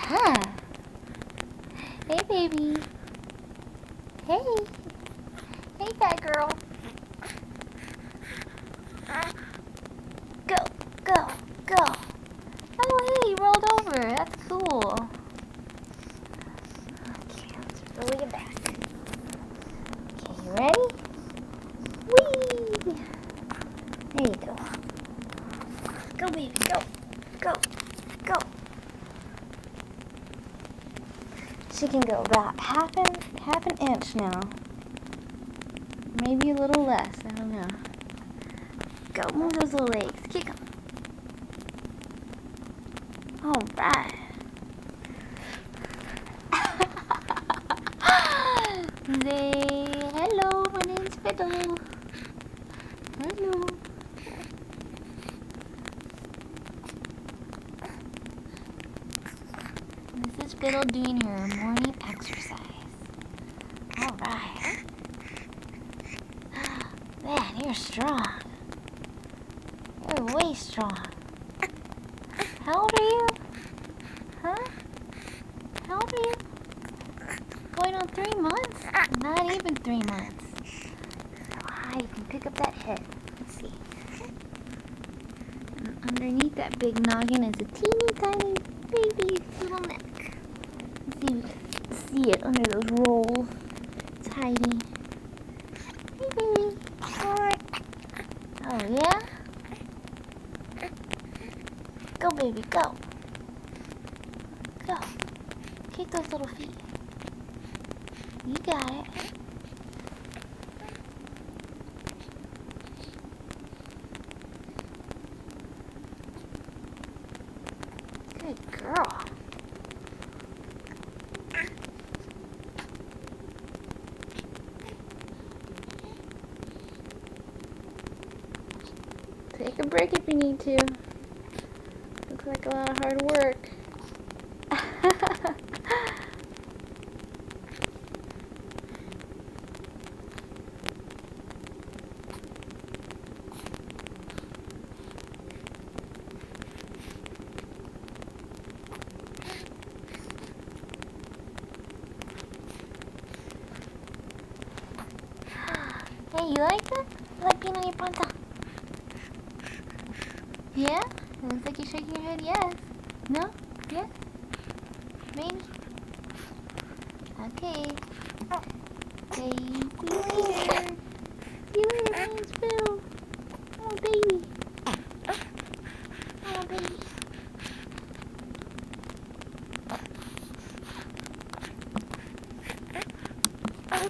Huh. Hey, baby. Hey. Hey, fat girl. Go, go, go. Oh, hey, you rolled over. That's cool. Okay, let's roll you back. Okay, you ready? Whee! There you go. Go, baby, go. Go, go. She can go about half an inch now. Maybe a little less, I don't know. Go, move those little legs. Kick them. All right. Say hello, my name's Fiddle. Hello. This is Fiddle doing her morning exercise. All right. Man, you're strong. You're way strong. How old are you? Huh? How old are you? Going on 3 months? Not even 3 months. So high you can pick up that head. Let's see. And underneath that big noggin is a teeny tiny baby little neck. Let's see if you can see it under those rolls. It's hiding. Hey, baby. Alright. Oh, yeah? Go, baby, go. Go. Kick those little feet. You got it. Good girl. Take a break if you need to. Looks like a lot of hard work. Hey, you like that? You like being on your panta? Yeah? It looks like you're shaking your head yes. No? Yes? Maybe? Okay. Say, see you later. See you later, Mansfield.